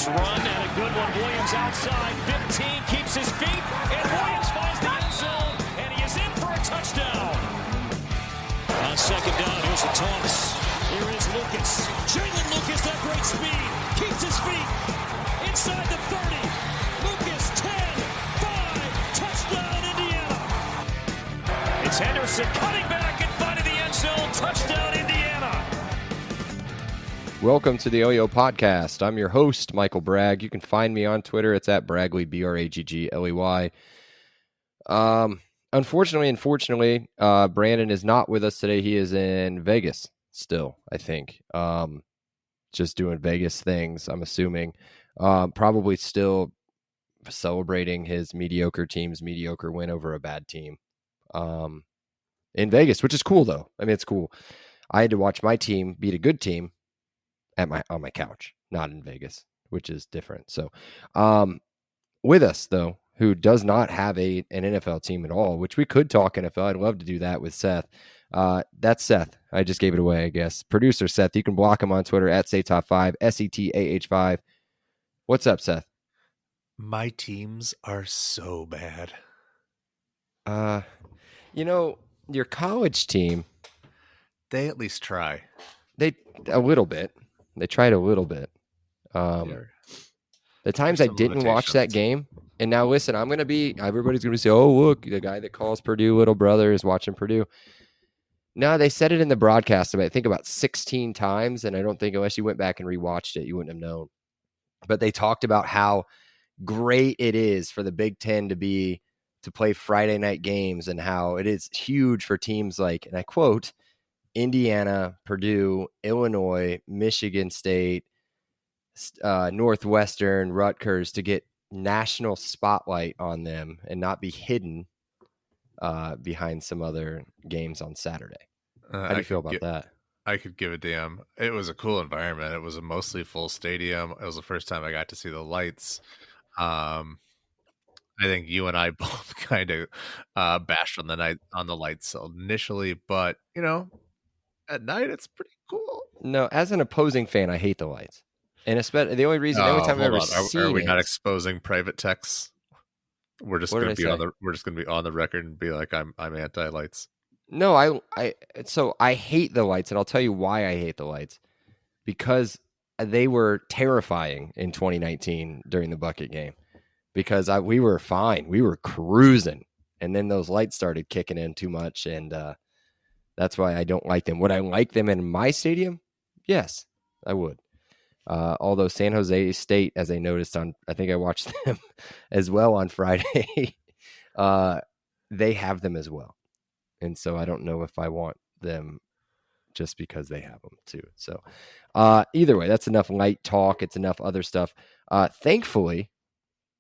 Nice run and a good one. Williams outside. 15 keeps his feet. And Williams finds the end zone. And he is in for a touchdown. On second down, here's a toss. Here is Lucas. Jalen Lucas, that great speed. Keeps his feet. Inside the 30. Lucas, 10, 5. Touchdown, Indiana. It's Henderson cutting back and finding the end zone. Touchdown, Indiana. Welcome to the OYO Podcast. I'm your host, Michael Bragg. You can find me on Twitter. It's at Bragley, Braggley. Unfortunately, Brandon is not with us today. He is in Vegas still, I think. Just doing Vegas things, I'm assuming. Probably still celebrating his mediocre team's mediocre win over a bad team in Vegas, which is cool, though. I mean, it's cool. I had to watch my team beat a good team on my couch, not in Vegas, which is different. So with us, though, who does not have an NFL team at all, which we could talk NFL. I'd love to do that with Seth. That's Seth. I just gave it away, I guess. Producer Seth. You can block him on Twitter at SayTop5, SETAH5. What's up, Seth? My teams are so bad. Your college team, they at least try. A little bit. They tried a little bit. The times I didn't watch that game, and now listen, everybody's going to say, oh, look, the guy that calls Purdue little brother is watching Purdue. No, they said it in the broadcast, I think about 16 times, and I don't think unless you went back and rewatched it, you wouldn't have known. But they talked about how great it is for the Big Ten to play Friday night games and how it is huge for teams like, and I quote, Indiana, Purdue, Illinois, Michigan State, Northwestern, Rutgers to get national spotlight on them and not be hidden behind some other games on Saturday. How do you feel about that? I could give a damn. It was a cool environment. It was a mostly full stadium. It was the first time I got to see the lights. I think you and I both kind of bashed on the lights initially, but at night it's pretty cool. No, as an opposing fan, I hate the lights, and especially the only time I've ever seen. Are we not exposing private texts? We're just going to be on the record and be like, I'm anti lights. No, I hate the lights, and I'll tell you why I hate the lights. Because they were terrifying in 2019 during the bucket game. Because we were fine, we were cruising, and then those lights started kicking in too much, and that's why I don't like them. Would I like them in my stadium? Yes, I would. Although San Jose State, as I noticed I think I watched them as well on Friday, they have them as well. And so I don't know if I want them just because they have them too. So either way, that's enough light talk. It's enough other stuff. Thankfully,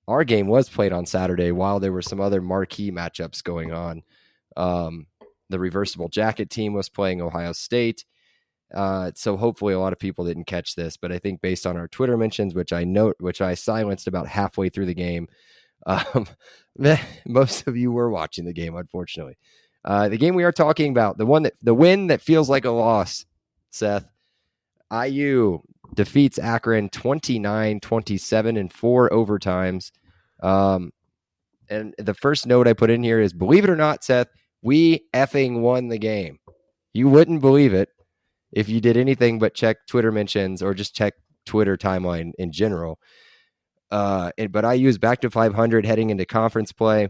our game was played on Saturday while there were some other marquee matchups going on. The reversible jacket team was playing Ohio State. So hopefully a lot of people didn't catch this, but I think based on our Twitter mentions, which I silenced about halfway through the game, most of you were watching the game, unfortunately. The game we are talking about, the win that feels like a loss, Seth. IU defeats Akron 29-27 in 4 overtimes. And the first note I put in here is, believe it or not, Seth, we effing won the game. You wouldn't believe it if you did anything but check Twitter mentions or just check Twitter timeline in general. But IU's back to 500 heading into conference play.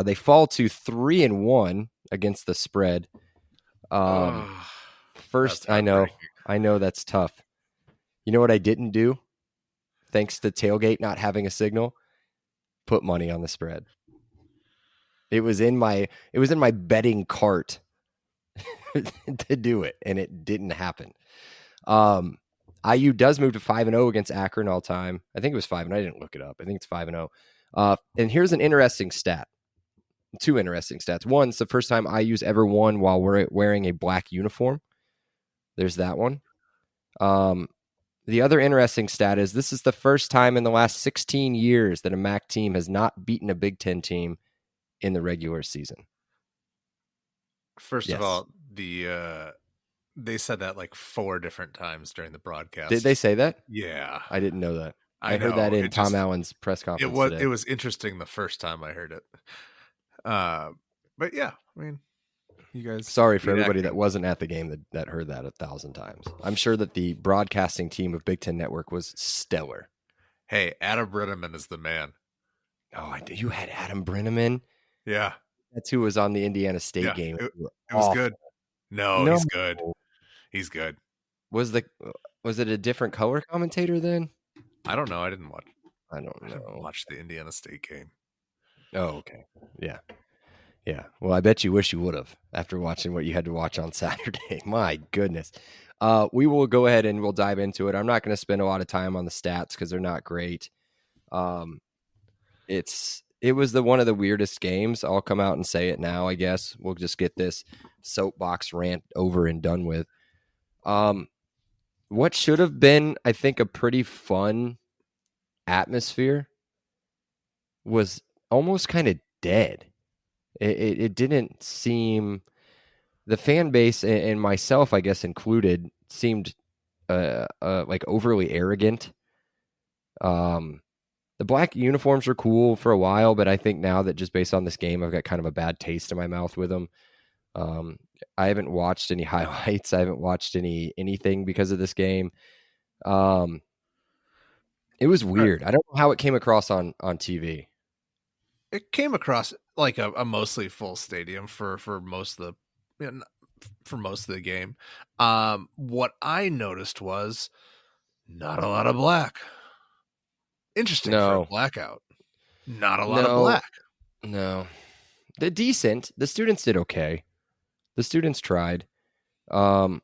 They fall to 3-1 against the spread. First, I know that's tough. You know what I didn't do? Thanks to Tailgate not having a signal, put money on the spread. It was in my betting cart to do it, and it didn't happen. IU does move to 5-0 against Akron all time. I think it was 5, and I didn't look it up. I think it's 5-0. And here's an interesting stat. 2 interesting stats. One, it's the first time IU's ever won while we're wearing a black uniform. There's that one. The other interesting stat is this is the first time in the last 16 years that a MAC team has not beaten a Big Ten team in the regular season. First of all, they said that like 4 different times during the broadcast. Did they say that? Yeah. I didn't know that. I heard that in Tom Allen's press conference today. It was interesting the first time I heard it. But yeah, I mean, you guys. Sorry for everybody that wasn't at the game that heard that 1,000 times. I'm sure that the broadcasting team of Big Ten Network was stellar. Hey, Adam Brenneman is the man. Oh, you had Adam Brenneman? Yeah. That's who was on the Indiana State game. It was good. No, he's good. He's good. Was it a different color commentator then? I don't know. I didn't watch the Indiana State game. Oh, okay. Yeah. Yeah. Well, I bet you wish you would have after watching what you had to watch on Saturday. My goodness. We will go ahead and we'll dive into it. I'm not going to spend a lot of time on the stats because they're not great. It was one of the weirdest games. I'll come out and say it now, I guess. We'll just get this soapbox rant over and done with. What should have been, I think, a pretty fun atmosphere was almost kind of dead. It didn't seem, the fan base and myself, I guess included, seemed like overly arrogant. The black uniforms were cool for a while, but I think now that just based on this game, I've got kind of a bad taste in my mouth with them. I haven't watched any highlights. I haven't watched anything because of this game. It was weird. I don't know how it came across on TV. It came across like a mostly full stadium for most of the game. What I noticed was not a lot of black. Interesting for a blackout. Not a lot of black. No. They're decent. The students did okay. The students tried. But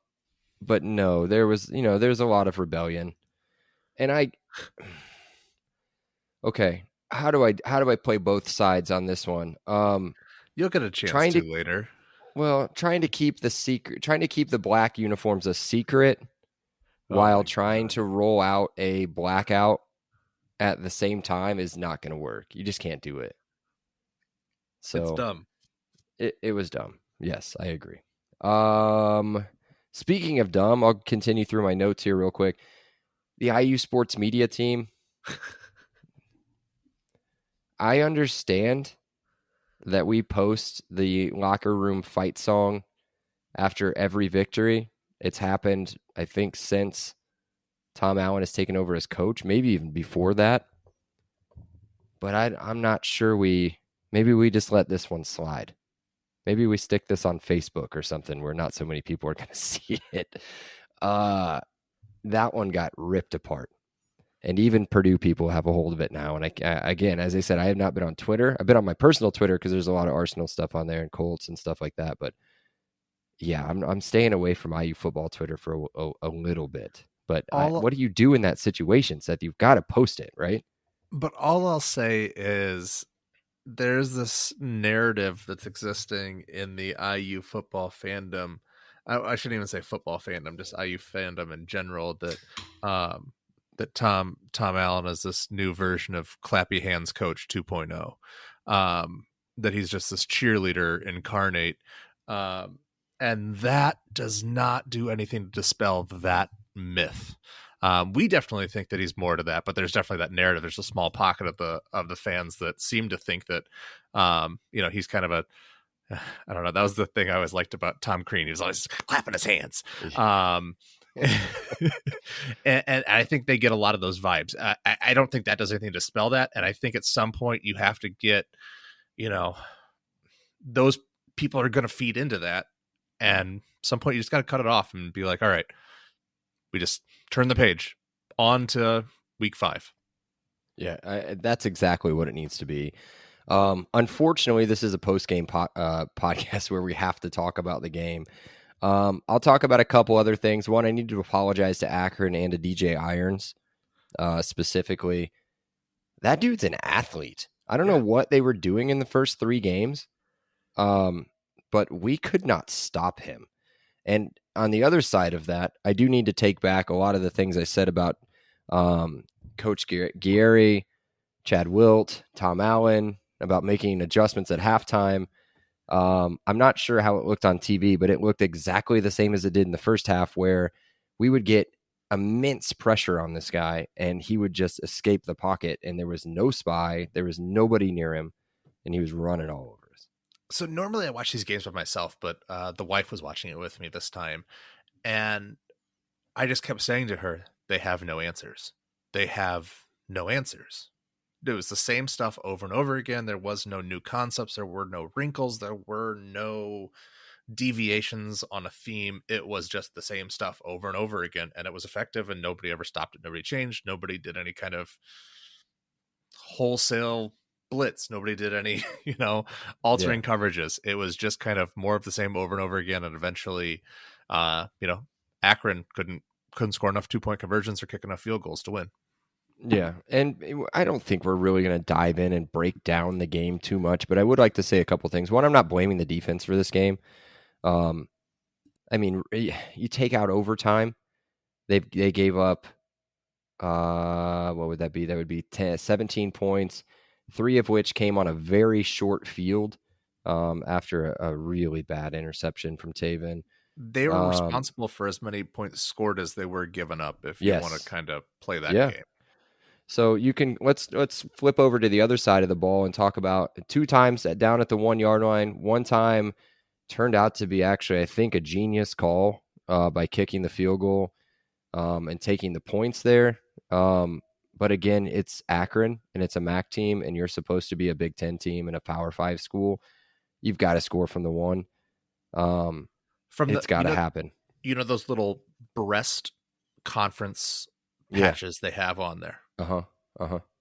no, there's a lot of rebellion. And okay, how do I play both sides on this one? You'll get a chance to later. Well, trying to keep the black uniforms a secret while trying to roll out a blackout at the same time is not going to work. You just can't do it. So it's dumb. It was dumb. Yes, I agree. Speaking of dumb, I'll continue through my notes here real quick. The IU sports media team. I understand that we post the locker room fight song after every victory. It's happened, I think, since Tom Allen has taken over as coach, maybe even before that. But I'm not sure maybe we just let this one slide. Maybe we stick this on Facebook or something where not so many people are going to see it. That one got ripped apart. And even Purdue people have a hold of it now. And again, as I said, I have not been on Twitter. I've been on my personal Twitter because there's a lot of Arsenal stuff on there and Colts and stuff like that. But yeah, I'm staying away from IU football Twitter for a little bit. But what do you do in that situation, Seth? You've got to post it, right? But all I'll say is there's this narrative that's existing in the IU football fandom. I shouldn't even say football fandom, just IU fandom in general, that Tom Allen is this new version of Clappy Hands Coach 2.0. That he's just this cheerleader incarnate. And that does not do anything to dispel that myth. We definitely think that he's more to that, but there's definitely that narrative. There's a small pocket of the fans that seem to think that, he's kind of I don't know. That was the thing I always liked about Tom Crean. He was always clapping his hands. And I think they get a lot of those vibes. I don't think that does anything to dispel that. And I think at some point you have to get, those people are going to feed into that. And at some point you just got to cut it off and be like, all right, we just turn the page on to week 5. Yeah, that's exactly what it needs to be. Unfortunately, this is a post-game podcast where we have to talk about the game. I'll talk about a couple other things. One, I need to apologize to Akron and to DJ Irons, specifically. That dude's an athlete. I don't know what they were doing in the first 3 games, but we could not stop him. And on the other side of that, I do need to take back a lot of the things I said about Coach Gary, Chad Wilt, Tom Allen, about making adjustments at halftime. I'm not sure how it looked on TV, but it looked exactly the same as it did in the first half, where we would get immense pressure on this guy, and he would just escape the pocket, and there was no spy, there was nobody near him, and he was running all over us. So normally I watch these games by myself, but the wife was watching it with me this time, and I just kept saying to her, they have no answers. They have no answers. It was the same stuff over and over again. There was no new concepts. There were no wrinkles. There were no deviations on a theme. It was just the same stuff over and over again, and it was effective, and nobody ever stopped it. Nobody changed. Nobody did any kind of wholesale blitz. Nobody did any, altering coverages. It was just kind of more of the same over and over again, and eventually, Akron couldn't score enough 2-point conversions or kick enough field goals to win. Yeah, and I don't think we're really going to dive in and break down the game too much, but I would like to say a couple things. One, I'm not blaming the defense for this game. I mean, you take out overtime, they gave up, what would that be? That would be 17 points, 3 of which came on a very short field after a really bad interception from Taven. They were responsible for as many points scored as they were given up, if you want to kind of play that game. So you can let's flip over to the other side of the ball and talk about 2 times down at the 1 yard line. One time turned out to be actually, I think, a genius call by kicking the field goal and taking the points there. But again, it's Akron and it's a MAC team, and you're supposed to be a Big Ten team and a Power 5 school. You've got to score from the 1. It's got to happen. You know those little breast conference patches they have on there?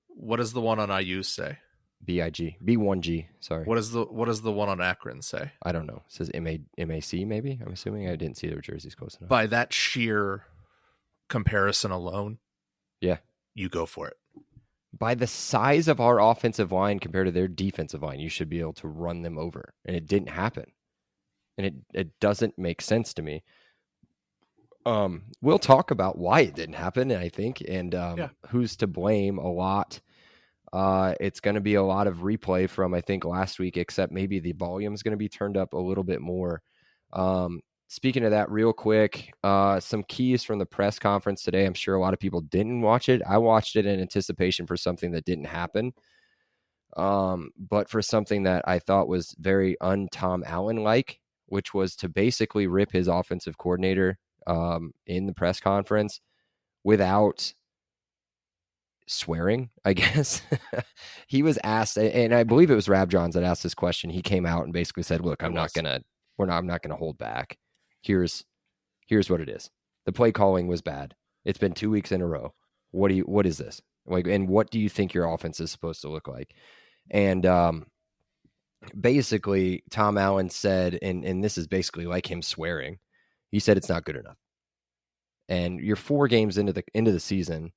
What does the one on IU say? B1G. Sorry. What does the one on Akron say? I don't know. It says MAC maybe. I'm assuming. I didn't see their jerseys close enough. By that sheer comparison alone, you go for it. By the size of our offensive line compared to their defensive line, you should be able to run them over, and it didn't happen. And it doesn't make sense to me. We'll talk about why it didn't happen, I think, and who's to blame a lot. It's going to be a lot of replay from, I think, last week, except maybe the volume is going to be turned up a little bit more. Speaking of that real quick, some keys from the press conference today. I'm sure a lot of people didn't watch it. I watched it in anticipation for something that didn't happen. But for something that I thought was very un-Tom Allen-like, which was to basically rip his offensive coordinator in the press conference without swearing, I guess. He was asked, and I believe it was Rab Johns that asked this question. He came out and basically said, look, I'm not going to hold back. Here's what it is. The play calling was bad. It's been 2 weeks in a row. What is this? And what do you think your offense is supposed to look like? And basically Tom Allen said, and this is basically like him swearing, he said it's not good enough. And you're 4 games into the season,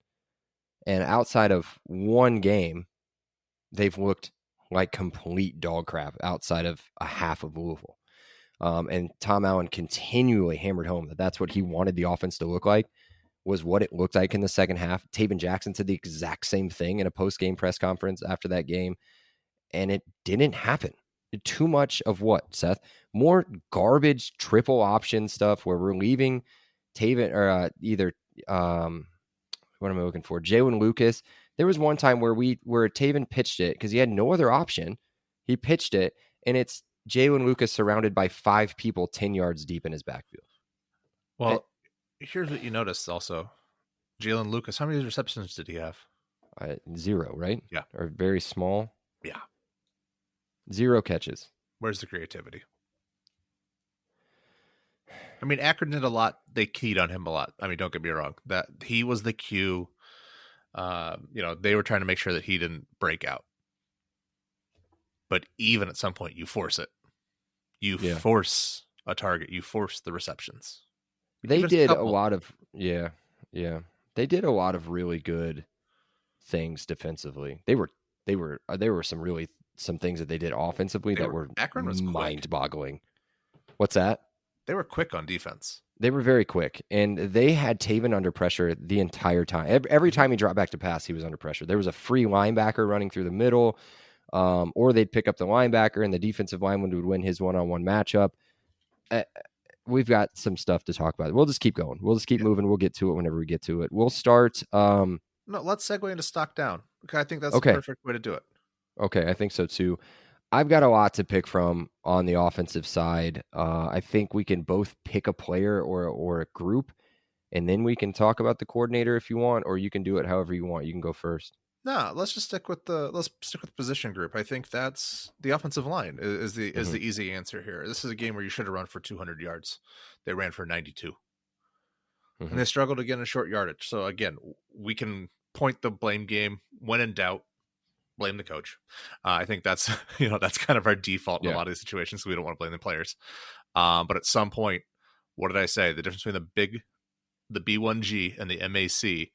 and outside of one game, they've looked like complete dog crap outside of a half of Louisville. And Tom Allen continually hammered home that that's what he wanted the offense to look like, was what it looked like in the second half. Taven Jackson said the exact same thing in a post-game press conference after that game, and it didn't happen. Too much of what, Seth? More garbage triple option stuff where we're leaving Taven or either what am I looking for? Jalen Lucas. There was one time where Taven pitched it because he had no other option. He pitched it, and it's Jalen Lucas surrounded by 5 people 10 yards deep in his backfield. Well, here's what you notice also. Jalen Lucas, how many receptions did he have? 0, right? Yeah. Or very small. Yeah. 0 catches. Where's the creativity? I mean, Akron did a lot. They keyed on him a lot. I mean, don't get me wrong. That he was the cue. They were trying to make sure that he didn't break out. But even at some point, you force it. You force a target. You force the receptions. They did a lot of They did a lot of really good things defensively. There were some things that they did offensively that were Akron was mind-boggling. What's that? They were quick on defense. They were very quick, and they had Taven under pressure the entire time. Every time he dropped back to pass, he was under pressure. There was a free linebacker running through the middle, or they'd pick up the linebacker, and the defensive lineman would win his one-on-one matchup. we've got some stuff to talk about. We'll just keep going. We'll just keep moving. We'll get to it whenever we get to it. We'll start. No, let's segue into stock down. Okay, I think that's the perfect way to do it. Okay, I think so too. I've got a lot to pick from on the offensive side. I think we can both pick a player or a group, and then we can talk about the coordinator if you want, or you can do it however you want. You can go first. No, let's just stick with the position group. I think that's the offensive line is the easy answer here. This is a game where you should have run for 200 yards. They ran for 92. And they struggled again in short yardage. So again, we can point the blame game when in doubt. Blame the coach. I think that's that's kind of our default in a lot of these situations. So we don't want to blame the players. But at some point, what did I say? The difference between the B1G and the MAC.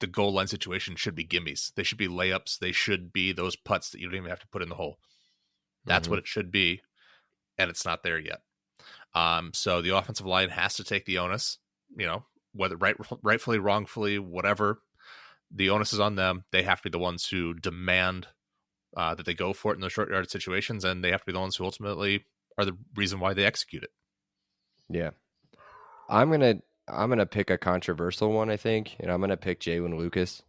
The goal line situation should be gimmies. They should be layups. They should be those putts that you don't even have to put in the hole. That's what it should be, and it's not there yet. So the offensive line has to take the onus. Whether rightfully, wrongfully, whatever. The onus is on them. They have to be the ones who demand that they go for it in those short yardage situations, and they have to be the ones who ultimately are the reason why they execute it. Yeah, I'm gonna pick a controversial one, I think, and I'm gonna pick Jalen Lucas.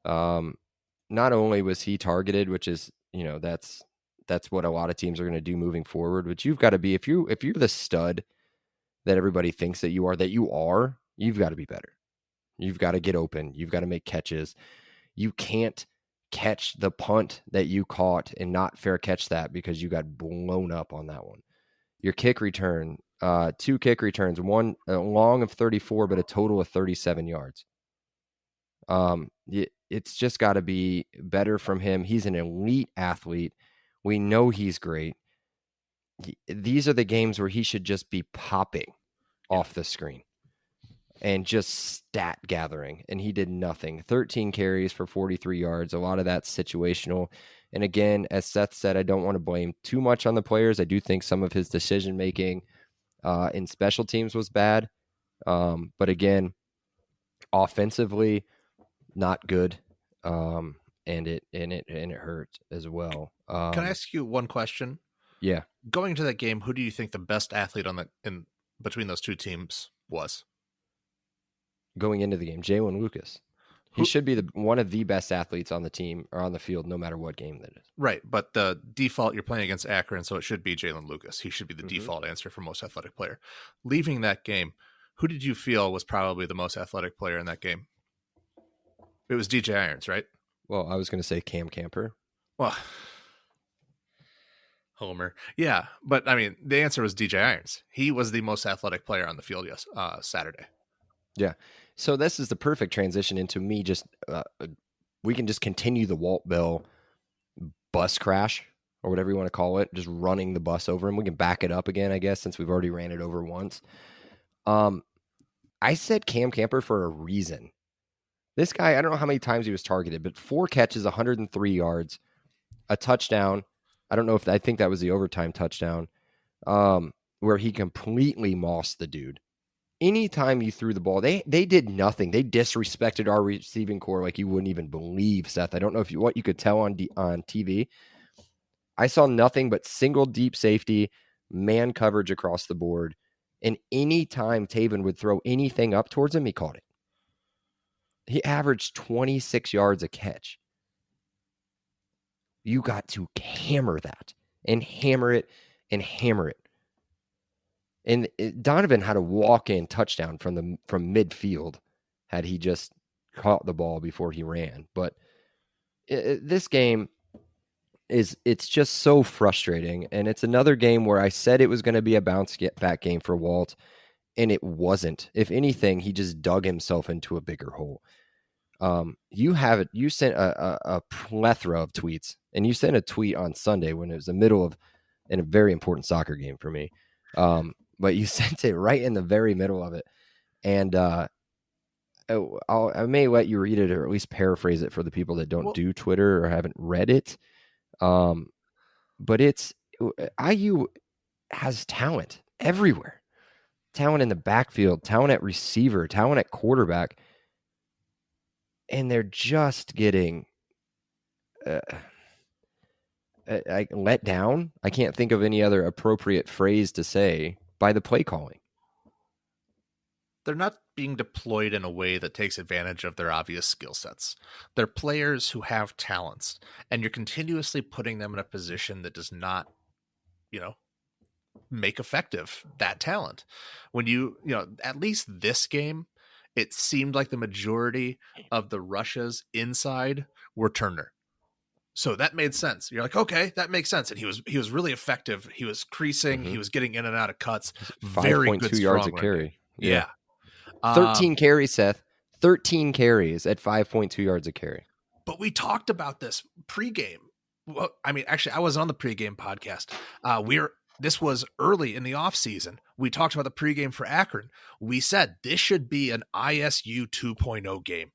Not only was he targeted, which is that's what a lot of teams are going to do moving forward, but you've got to be if you're the stud that everybody thinks that you are, you've got to be better. You've got to get open. You've got to make catches. You can't catch the punt that you caught and not fair catch that because you got blown up on that one. Your kick return, 2 kick returns, one long of 34, but a total of 37 yards. It's just got to be better from him. He's an elite athlete. We know he's great. These are the games where he should just be popping off the screen and just stat gathering. And he did nothing. 13 carries for 43 yards. A lot of that's situational. And again, as Seth said, I don't want to blame too much on the players. I do think some of his decision-making in special teams was bad. But again, offensively, not good. And it hurt as well. Can I ask you one question? Yeah. Going into that game, who do you think the best athlete in between those two teams was? Going into the game, Jalen Lucas. He should be one of the best athletes on the team or on the field, no matter what game that is. Right, but the default, you're playing against Akron, so it should be Jalen Lucas. He should be the default answer for most athletic player. Leaving that game, who did you feel was probably the most athletic player in that game? It was DJ Irons, right? Well, I was going to say Cam Camper. Well, Homer. Yeah, but I mean, the answer was DJ Irons. He was the most athletic player on the field Saturday. Yeah. So this is the perfect transition into me just we can just continue the Walt Bell bus crash or whatever you want to call it, just running the bus over him. We can back it up again, I guess, since we've already ran it over once. I said Cam Camper for a reason. This guy, I don't know how many times he was targeted, but 4 catches, 103 yards, a touchdown. I don't know I think that was the overtime touchdown, where he completely mossed the dude. Anytime you threw the ball, they did nothing. They disrespected our receiving core like you wouldn't even believe, Seth. I don't know what you could tell on TV. I saw nothing but single deep safety, man coverage across the board. And anytime Taven would throw anything up towards him, he caught it. He averaged 26 yards a catch. You got to hammer that and hammer it and hammer it. And Donovan had a walk-in touchdown from midfield had he just caught the ball before he ran. But this game it's just so frustrating. And it's another game where I said it was going to be a bounce-back game for Walt, and it wasn't. If anything, he just dug himself into a bigger hole. You sent a plethora of tweets, and you sent a tweet on Sunday when it was the middle of in a very important soccer game for me. But you sent it right in the very middle of it. And I may let you read it or at least paraphrase it for the people that don't do Twitter or haven't read it. But IU has talent everywhere. Talent in the backfield, talent at receiver, talent at quarterback. And they're just getting let down. I can't think of any other appropriate phrase to say by the play calling. They're not being deployed in a way that takes advantage of their obvious skill sets. They're players who have talents, and you're continuously putting them in a position that does not, make effective that talent. When at least this game, it seemed like the majority of the rushes inside were Turner. So that made sense. You're like, okay, that makes sense. And he was really effective. He was creasing. He was getting in and out of cuts. Very good 5.2 yards a carry. Yeah. 13 carries, Seth. 13 carries at 5.2 yards a carry. But we talked about this pregame. Well, I mean, actually, I was on the pregame podcast. This was early in the offseason. We talked about the pregame for Akron. We said this should be an ISU 2.0 game.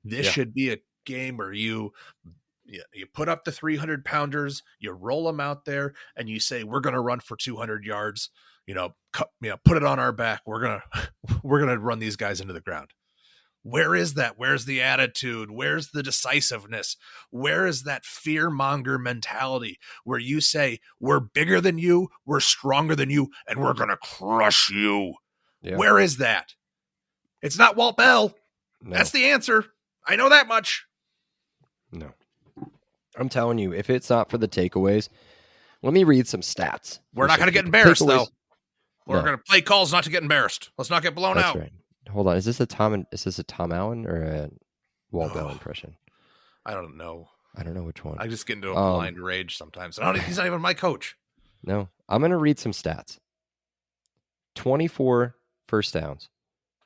This should be a game where you put up the 300-pounders, you roll them out there, and you say, we're going to run for 200 yards. Put it on our back. We're gonna run these guys into the ground. Where is that? Where's the attitude? Where's the decisiveness? Where is that fear-monger mentality where you say, we're bigger than you, we're stronger than you, and we're gonna crush you? Yeah. Where is that? It's not Walt Bell. No. That's the answer. I know that much. No. I'm telling you, if it's not for the takeaways, let me read some stats. We're not going to get embarrassed, though. We're going to play calls not to get embarrassed. Let's not get blown out. Right. Hold on. Is this a Tom Allen or a Walt Bell impression? I don't know. I don't know which one. I just get into a blind rage sometimes. He's not even my coach. No. I'm going to read some stats. 24 first downs,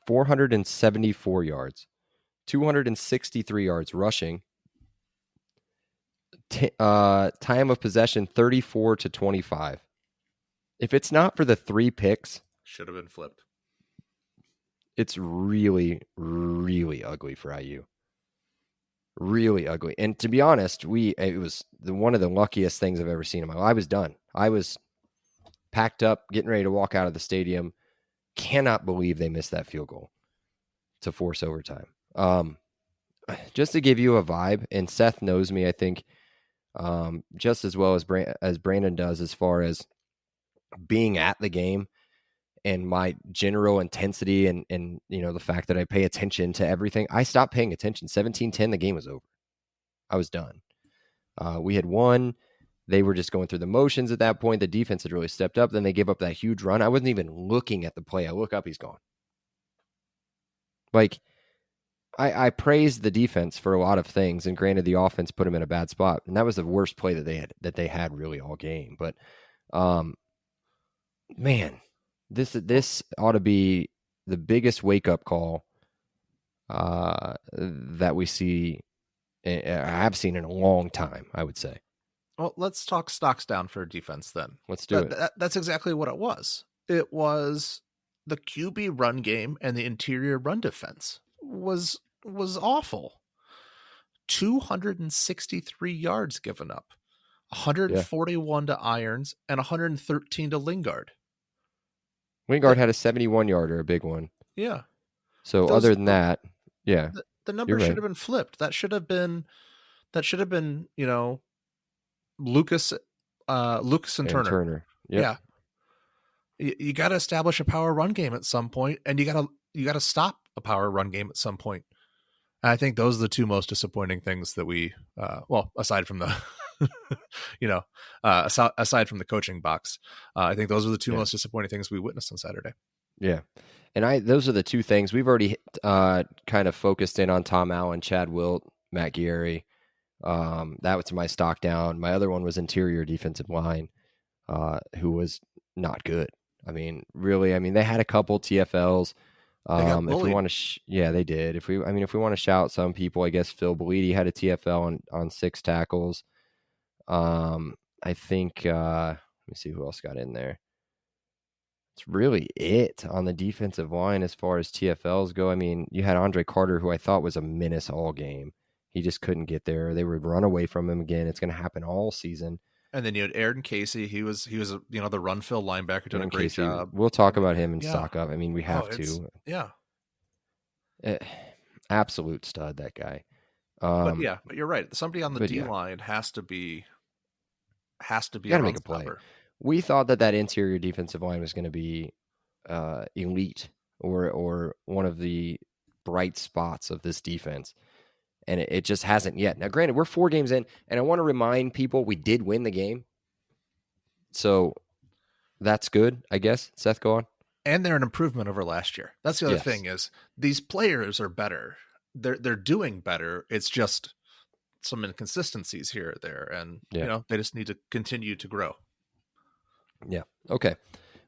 474 yards, 263 yards rushing, time of possession 34 to 25. If it's not for the 3 picks, should have been flipped. It's really, really ugly for IU. Really ugly. And to be honest, it was one of the luckiest things I've ever seen in my life. I was done. I was packed up, getting ready to walk out of the stadium. Cannot believe they missed that field goal to force overtime. Just to give you a vibe, and Seth knows me, I think, just as well as Brandon does, as far as being at the game and my general intensity and the fact that I pay attention to everything. I stopped paying attention. 17-10, the game was over. I was done. We had won. They were just going through the motions at that point. The defense had really stepped up. Then they gave up that huge run. I wasn't even looking at the play. I look up, he's gone. Like, I praised the defense for a lot of things, and granted, the offense put them in a bad spot, and that was the worst play that they had really all game. But, man, this ought to be the biggest wake up call that we see. I have seen in a long time, I would say. Well, let's talk stocks down for defense then. Let's do it. That's exactly what it was. It was the QB run game and the interior run defense was awful. 263 yards given up, 141 to Irons and 113 to Lingard. Lingard had a 71-yarder, a big one. Yeah. So other than that, yeah, the number should have been flipped. That should have been, Lucas and Turner. Yep. Yeah. You got to establish a power run game at some point, and you got to stop a power run game at some point. And I think those are the two most disappointing things that we, aside from the, aside from the coaching box, I think those are the two most disappointing things we witnessed on Saturday. Yeah. And those are the two things we've already kind of focused in on: Tom Allen, Chad Wilt, Matt Gieri. That was my stock down. My other one was interior defensive line, who was not good. I mean, really, they had a couple TFLs. If we want to, they did. If we want to shout some people, I guess Phil Belidi had a TFL on 6 tackles. I think, let me see who else got in there. It's really it on the defensive line as far as TFLs go. You had Andre Carter, who I thought was a menace all game. He just couldn't get there. They would run away from him again. It's going to happen all season. And then you had Aaron Casey. He was the run fill linebacker, doing a great job. We'll talk about him and stock up. We have to. Yeah. Absolute stud, that guy. But you're right. Somebody on the D line has to be has to be Got a to run make a play. stopper. We thought that interior defensive line was going to be elite or one of the bright spots of this defense. And it just hasn't yet. Now, granted, we're 4 games in, and I want to remind people we did win the game. So that's good, I guess. Seth, go on. And they're an improvement over last year. That's the other Yes. thing is these players are better. They're doing better. It's just some inconsistencies here or there. And, they just need to continue to grow. Yeah. Okay.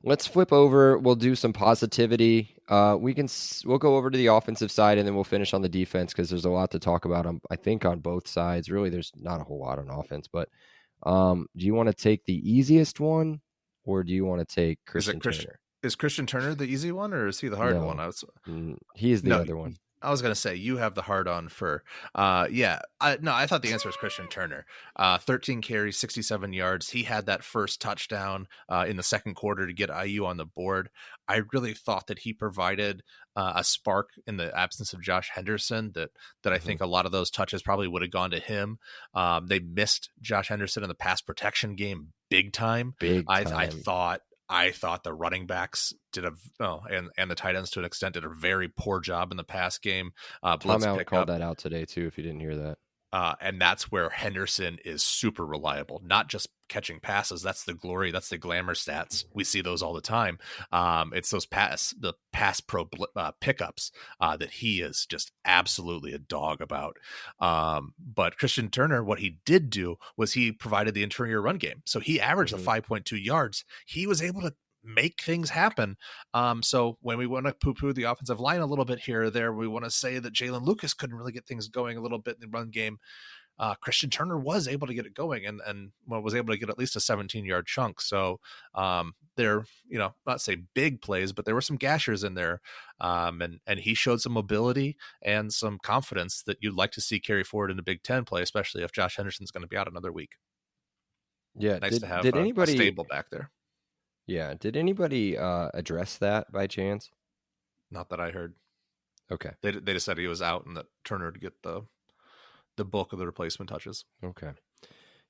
Let's flip over. We'll do some positivity. We'll go over to the offensive side, and then we'll finish on the defense because there's a lot to talk about. I think on both sides. Really, there's not a whole lot on offense. But do you want to take the easiest one, or do you want to take Christian Turner? Is Christian Turner the easy one, or is he the hard one? He is the other one. I was going to say you have the hard on for, I thought the answer was Christian Turner. 13 carries, 67 yards. He had that first touchdown in the second quarter to get IU on the board. I really thought that he provided a spark in the absence of Josh Henderson that I think a lot of those touches probably would have gone to him. They missed Josh Henderson in the pass protection game big time. I thought the running backs and the tight ends to an extent did a very poor job in the pass game. Tom Allen called that out today too, if you didn't hear that. And that's where Henderson is super reliable, not just catching passes. That's the glory. That's the glamour stats. We see those all the time. It's those the pass pro pickups that he is just absolutely a dog about. But Christian Turner, what he did do was he provided the interior run game. So he averaged 5.2 yards. He was able to make things happen. So when we want to poo-poo the offensive line a little bit here or there, we want to say that Jalen Lucas couldn't really get things going a little bit in the run game. Christian Turner was able to get it going and was able to get at least a 17-yard chunk. So they're, not say big plays, but there were some gashers in there. And he showed some mobility and some confidence that you'd like to see carry forward in the Big Ten play, especially if Josh Henderson's going to be out another week. Yeah. Nice to have a stable back there. Yeah. Did anybody address that by chance? Not that I heard. Okay. They just said he was out and that Turner to get the bulk of the replacement touches. Okay.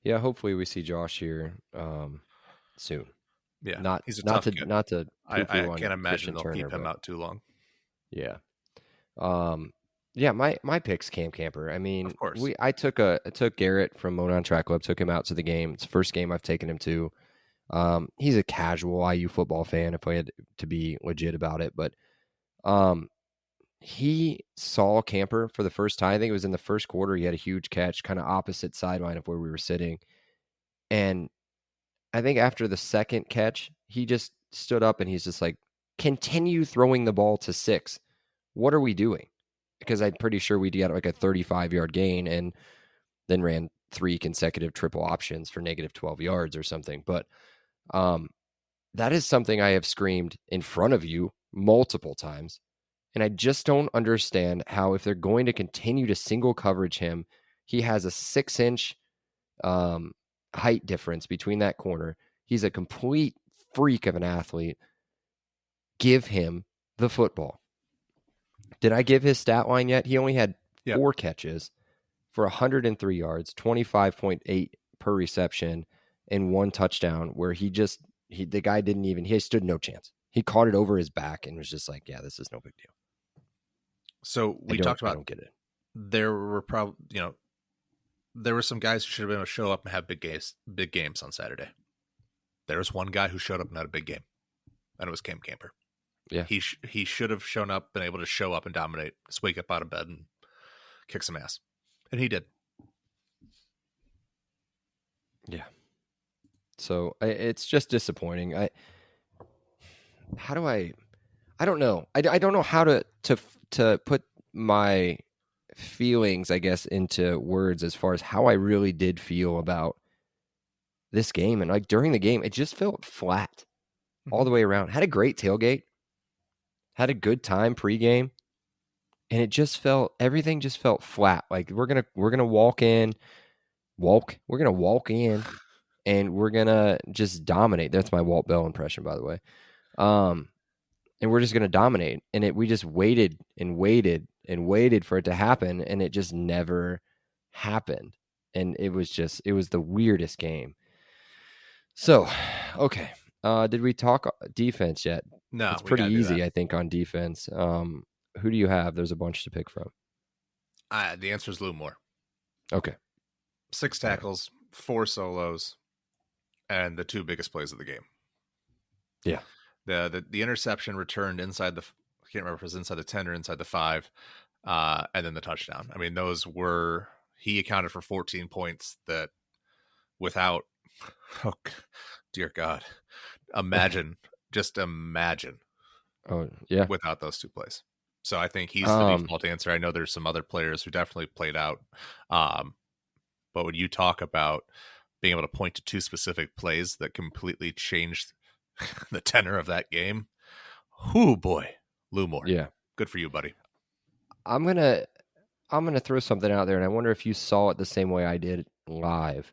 Yeah. Hopefully we see Josh here soon. Yeah. He's a tough kid. Not to. I can't imagine they'll keep him out too long. Yeah. Yeah. My pick's Cam Camper. I mean, of course. I took Garrett from Monon Track Club, took him out to the game. It's the first game I've taken him to. He's a casual IU football fan, if I had to be legit about it, but he saw Camper for the first time. I think it was in the first quarter. He had a huge catch, kind of opposite sideline of where we were sitting. And I think after the second catch, he just stood up and he's just like, continue throwing the ball to 6. What are we doing? Because I'm pretty sure we got like a 35-yard gain and then ran 3 consecutive triple options for negative 12 yards or something. But that is something I have screamed in front of you multiple times. And I just don't understand how, if they're going to continue to single coverage him, he has a 6-inch height difference between that corner. He's a complete freak of an athlete. Give him the football. Did I give his stat line yet? He only had 4 catches for 103 yards, 25.8 per reception, and 1 touchdown where the guy he stood no chance. He caught it over his back and was just like, yeah, this is no big deal. So we talked about, I don't get it. There were probably, there were some guys who should have been able to show up and have big games on Saturday. There was one guy who showed up and had a big game, and it was Cam Camper. Yeah. He should have shown up, been able to show up and dominate, just wake up out of bed and kick some ass. And he did. Yeah. So it's just disappointing. I don't know. I don't know how to put my feelings, I guess, into words as far as how I really did feel about this game. And like during the game, it just felt flat all the way around. Had a great tailgate, had a good time pregame, and everything just felt flat. Like we're gonna walk in, and we're gonna just dominate. That's my Walt Bell impression, by the way. And we're just gonna dominate. And we just waited and waited and waited for it to happen, and it just never happened. And it was the weirdest game. So, okay. Did we talk defense yet? No, It's we pretty gotta do easy, that. I think, on defense. Who do you have? There's a bunch to pick from. The answer is Lou Moore. Okay. 6 All right. tackles, 4 solos, and the 2 biggest plays of the game. Yeah. The interception returned inside I can't remember if it was inside the 10 or inside the 5, and then the touchdown. I mean, he accounted for 14 points that without, oh dear God, just imagine Oh, yeah. without those 2 plays. So I think he's the default answer. I know there's some other players who definitely played out. But when you talk about being able to point to 2 specific plays that completely changed the tenor of that game, whoo boy, Lou Moore. Yeah. Good for you, buddy. I'm gonna throw something out there, and I wonder if you saw it the same way I did live.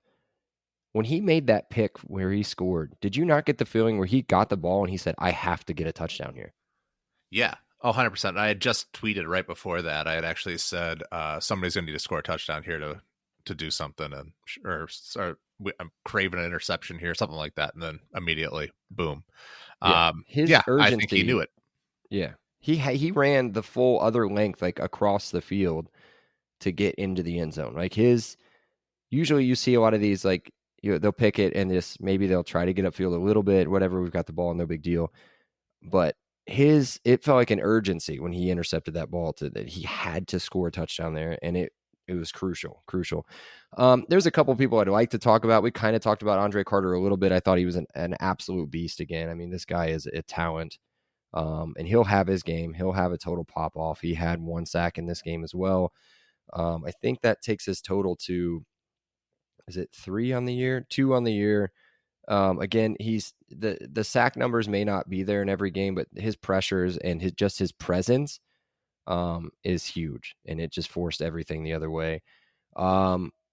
When he made that pick where he scored, did you not get the feeling where he got the ball and he said, I have to get a touchdown here? Yeah. Oh, 100%. I had just tweeted right before that. I had actually said somebody's going to need to score a touchdown here to do something, or I'm craving an interception here, something like that, and then immediately, boom. Yeah. His I urgency. think he knew it. Yeah. He ran the full other length, like across the field, to get into the end zone. Like usually you see a lot of these, like, they'll pick it and maybe they'll try to get upfield a little bit, whatever. We've got the ball, no big deal. But it felt like an urgency when he intercepted that ball that he had to score a touchdown there, and it was crucial. There's a couple people I'd like to talk about. We kind of talked about Andre Carter a little bit. I thought he was an absolute beast again. I mean, this guy is a talent, and he'll have his game. He'll have a total pop off. He had 1 sack in this game as well. I think that takes his total to, is it 3 on the year, 2 on the year? Again, he's the sack numbers may not be there in every game, but his pressures and his presence is huge, and it just forced everything the other way.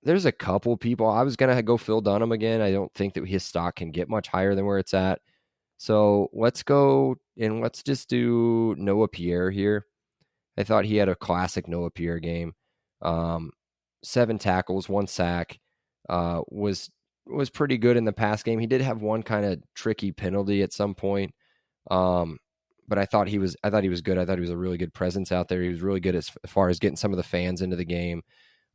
There's a couple people. I was gonna go Phil Dunham again. I don't think that his stock can get much higher than where it's at. So let's go and let's just do Noah Pierre here. I thought he had a classic Noah Pierre game. 7 tackles, 1 sack. Was pretty good in the pass game. He did have one kind of tricky penalty at some point. But I thought he was good. I thought he was a really good presence out there. He was really good as far as getting some of the fans into the game.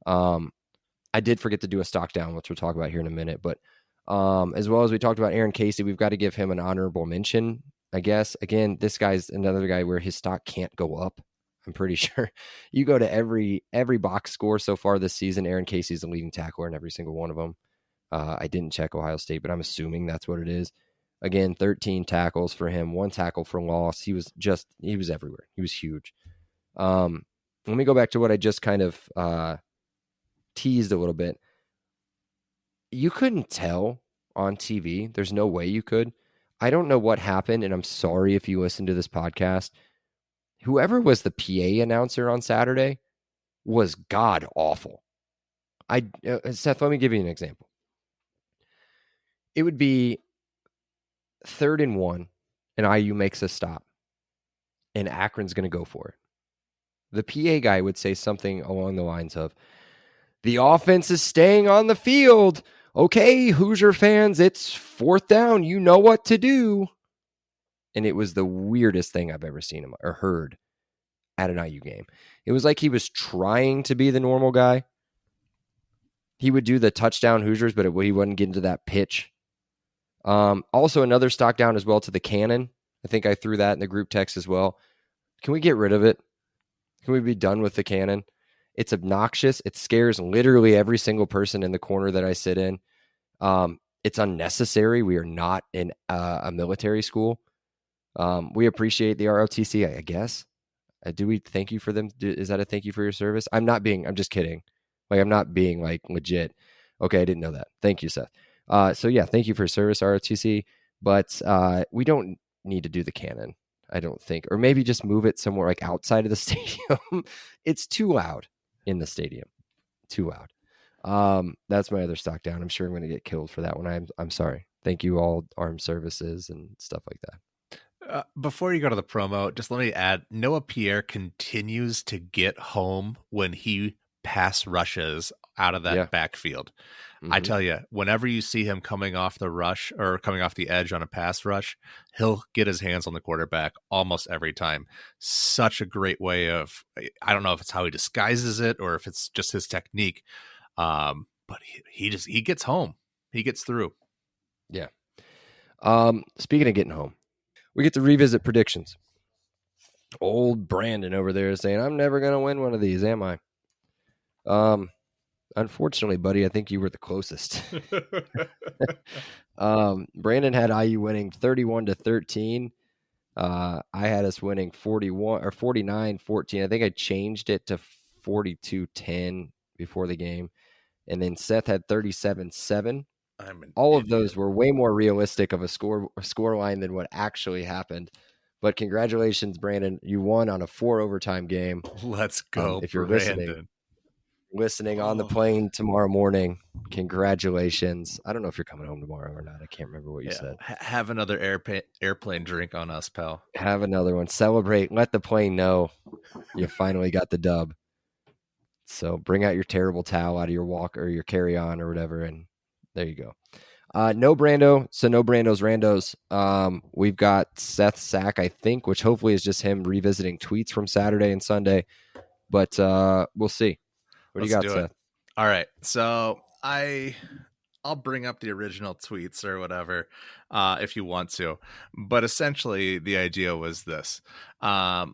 I did forget to do a stock down, which we'll talk about here in a minute. But as well as we talked about Aaron Casey, we've got to give him an honorable mention, I guess. Again, this guy's another guy where his stock can't go up. I'm pretty sure you go to every box score so far this season, Aaron Casey's the leading tackler in every single one of them. I didn't check Ohio State, but I'm assuming that's what it is. Again, 13 tackles for him, 1 tackle for loss. He was everywhere. He was huge. Let me go back to what I just kind of teased a little bit. You couldn't tell on TV. There's no way you could. I don't know what happened, and I'm sorry if you listen to this podcast. Whoever was the PA announcer on Saturday was god awful. Seth, let me give you an example. It would be 3rd and 1, and IU makes a stop, and Akron's going to go for it. The PA guy would say something along the lines of, the offense is staying on the field. Okay, Hoosier fans, it's 4th down. You know what to do. And it was the weirdest thing I've ever seen him or heard at an IU game. It was like he was trying to be the normal guy. He would do the touchdown Hoosiers, but he wouldn't get into that pitch. Also, another stock down as well to the cannon. I think I threw that in the group text as well. Can we get rid of it? Can we be done with the cannon? It's obnoxious. It scares literally every single person in the corner that I sit in. It's unnecessary. We are not in a military school. We appreciate the ROTC, I guess. Do we thank you for them? Is that a thank you for your service? I'm just kidding. Like, I'm not being like legit. Okay, I didn't know that. Thank you, Seth. So yeah, thank you for your service, ROTC. But we don't need to do the cannon, I don't think. Or maybe just move it somewhere like outside of the stadium. It's too loud in the stadium. Too loud. That's my other stock down. I'm sure I'm going to get killed for that one. I'm sorry. Thank you all, armed services and stuff like that. Before you go to the promo, just let me add, Noah Pierre continues to get home when he pass rushes out of that Yeah. backfield. Mhm. I tell you, whenever you see him coming off the rush or coming off the edge on a pass rush, he'll get his hands on the quarterback almost every time. Such a great way of, I don't know if it's how he disguises it or if it's just his technique. But he gets home. He gets through. Yeah. Speaking of getting home, we get to revisit predictions. Old Brandon over there is saying, I'm never going to win one of these, am I? Unfortunately, buddy, I think you were the closest. Brandon had IU winning 31-13. I had us winning 41 or 49-14. I think I changed it to 42-10 before the game. And then Seth had 37-7. All of those were way more realistic of a score line than what actually happened. But congratulations, Brandon. You won on a 4 overtime game. Let's go, if you're Brandon. listening on the plane tomorrow morning, congratulations. I don't know if you're coming home tomorrow or not. I can't remember what you said. Have another airplane drink on us, pal. Have another one. Celebrate. Let the plane know you finally got the dub. So bring out your terrible towel out of your walk or your carry-on or whatever, and there you go. No Brando, so no Brando's Randos. We've got Seth Sack, I think, which hopefully is just him revisiting tweets from Saturday and Sunday. But we'll see. What do you got, Seth? All right. So I'll bring up the original tweets or whatever if you want to. But essentially, the idea was this. That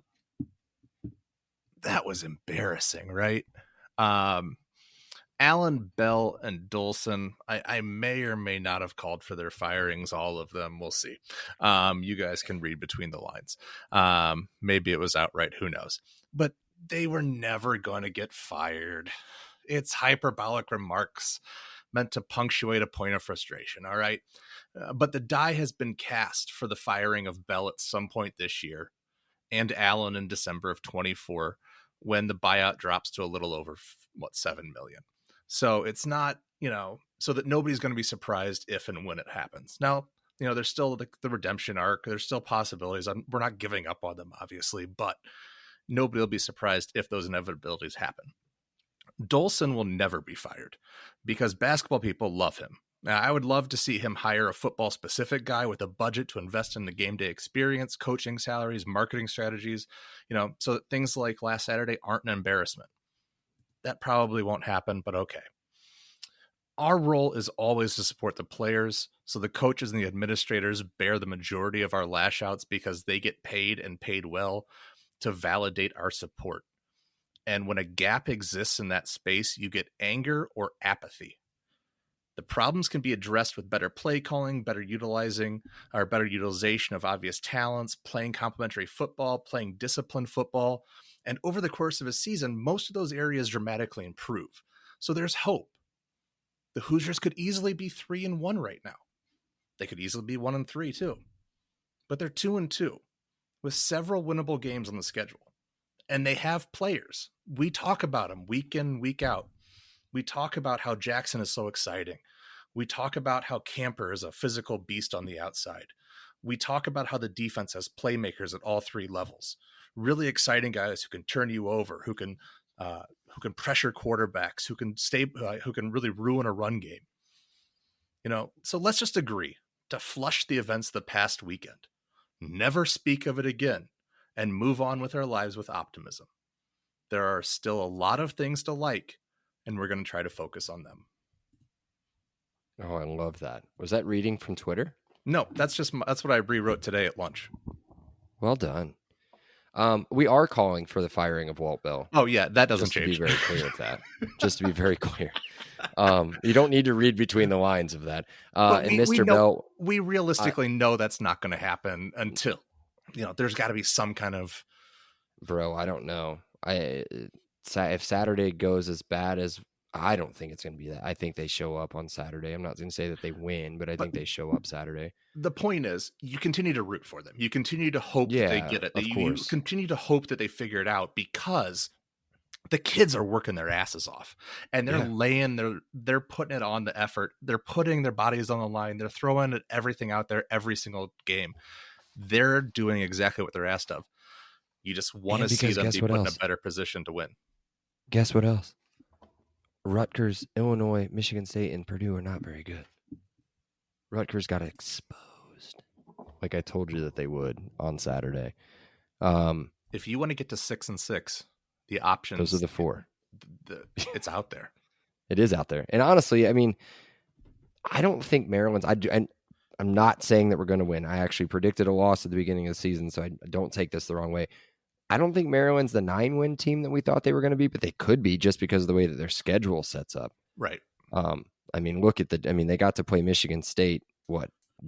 was embarrassing, right? Allen, Bell, and Dolson, I may or may not have called for their firings, all of them. We'll see. You guys can read between the lines. Maybe it was outright. Who knows? But they were never going to get fired. It's hyperbolic remarks meant to punctuate a point of frustration, all right? But the die has been cast for the firing of Bell at some point this year and Allen in December of 24 when the buyout drops to a little over, $7 million. So it's not, so that nobody's going to be surprised if and when it happens. Now, there's still the redemption arc. There's still possibilities. We're not giving up on them, obviously, but nobody will be surprised if those inevitabilities happen. Dolson will never be fired because basketball people love him. Now, I would love to see him hire a football-specific guy with a budget to invest in the game day experience, coaching salaries, marketing strategies, so that things like last Saturday aren't an embarrassment. That probably won't happen, but okay. Our role is always to support the players, so the coaches and the administrators bear the majority of our lash outs because they get paid and paid well to validate our support. And when a gap exists in that space, you get anger or apathy. The problems can be addressed with better play calling, better utilization of obvious talents, playing complementary football, playing disciplined football. And over the course of a season, most of those areas dramatically improve. So there's hope. The Hoosiers could easily be 3-1 right now. They could easily be 1-3 too. But they're 2-2 with several winnable games on the schedule. And they have players. We talk about them week in, week out. We talk about how Jackson is so exciting. We talk about how Camper is a physical beast on the outside. We talk about how the defense has playmakers at all three levels. Really exciting guys who can turn you over, who can pressure quarterbacks, who can really ruin a run game. So let's just agree to flush the events of the past weekend, never speak of it again, and move on with our lives with optimism. There are still a lot of things to like, and we're going to try to focus on them. Oh, I love that. Was that reading from Twitter? No, that's what I rewrote today at lunch. Well done. We are calling for the firing of Walt Bell. Oh yeah, that doesn't change. To be very clear with that. Just to be very clear. You don't need to read between the lines of that. And Mr. Bell, we realistically know that's not going to happen until there's got to be some kind of. Bro, I don't know. If Saturday goes as bad as, I don't think it's going to be that. I think they show up on Saturday. I'm not going to say that they win, but I think they show up Saturday. The point is, you continue to root for them. You continue to hope that they get it. You continue to hope that they figure it out because the kids are working their asses off and they're they're putting it on the effort. They're putting their bodies on the line. They're throwing everything out there every single game. They're doing exactly what they're asked of. You just want to see them be put in a better position to win. Guess what else? Rutgers, Illinois, Michigan State, and Purdue are not very good. Rutgers got exposed, like I told you that they would on Saturday. If you want to get to 6-6, the options, those are the four. It's out there. It is out there. And honestly, I mean, I don't think Maryland's. And I'm not saying that we're going to win. I actually predicted a loss at the beginning of the season, so I don't take this the wrong way. I don't think Maryland's the 9-win team that we thought they were going to be, but they could be just because of the way that their schedule sets up. Right. I mean, they got to play Michigan State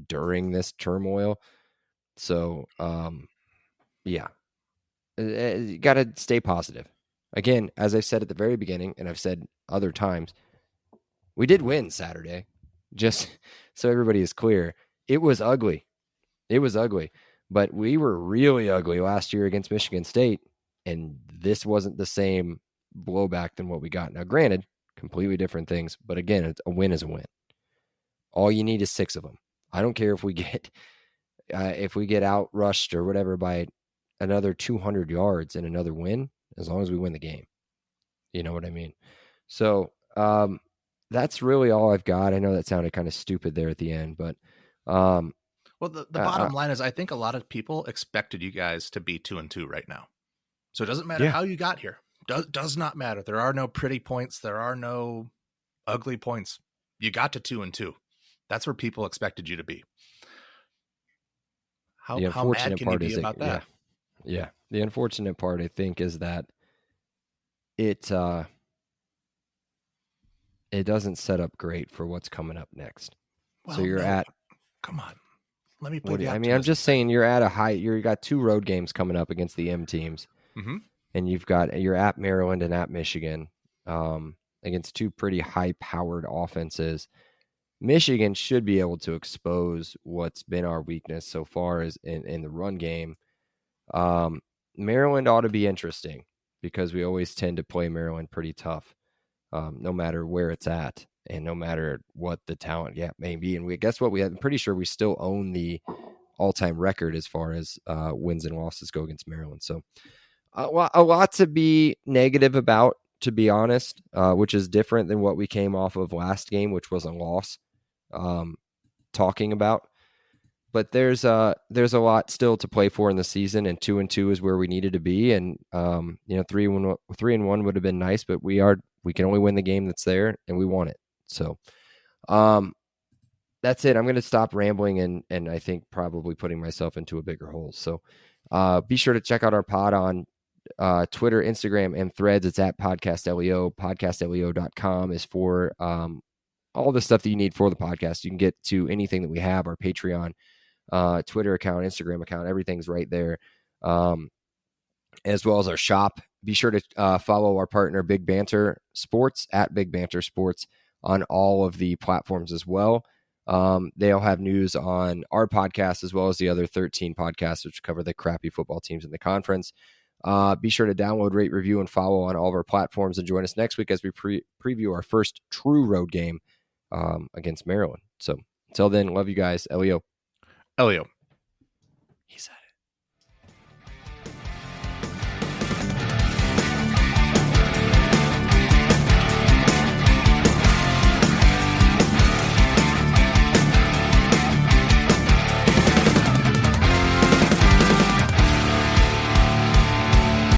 during this turmoil. So, yeah, you got to stay positive. Again, as I said at the very beginning, and I've said other times, we did win Saturday. Just so everybody is clear, it was ugly. But we were really ugly last year against Michigan State, and this wasn't the same blowback than what we got. Now, granted, completely different things, but again, a win is a win. All you need is 6 of them. I don't care if we get out rushed or whatever by another 200 yards and another win, as long as we win the game. You know what I mean? So that's really all I've got. I know that sounded kind of stupid there at the end, but well, the bottom line is I think a lot of people expected you guys to be 2-2 right now. So it doesn't matter how you got here. Does not matter. There are no pretty points. There are no ugly points. You got to 2-2. That's where people expected you to be. How mad can you be about that? Yeah. The unfortunate part, I think, is that it doesn't set up great for what's coming up next. Well, so come on. Let me play I'm just saying you got 2 road games coming up against the M teams. Mm-hmm. And you're at Maryland and at Michigan against 2 pretty high-powered offenses. Michigan should be able to expose what's been our weakness so far as in the run game. Maryland ought to be interesting because we always tend to play Maryland pretty tough, no matter where it's at and no matter what the talent gap may be. And I'm pretty sure we still own the all-time record as far as wins and losses go against Maryland. So a lot to be negative about, to be honest, which is different than what we came off of last game, which was a loss, talking about. But there's a lot still to play for in the season, and 2-2 is where we needed to be. And 3-1 would have been nice, but we can only win the game that's there, and we want it. So that's it. I'm going to stop rambling and I think probably putting myself into a bigger hole. So be sure to check out our pod on Twitter, Instagram, and Threads. It's at PodcastLEO. PodcastLEO.com is for all the stuff that you need for the podcast. You can get to anything that we have, our Patreon, Twitter account, Instagram account. Everything's right there, as well as our shop. Be sure to follow our partner, Big Banter Sports, at Big Banter Sports on all of the platforms as well. They'll have news on our podcast as well as the other 13 podcasts, which cover the crappy football teams in the conference. Be sure to download, rate, review, and follow on all of our platforms, and join us next week as we preview our first true road game against Maryland. So until then, love you guys. Elio. He said it.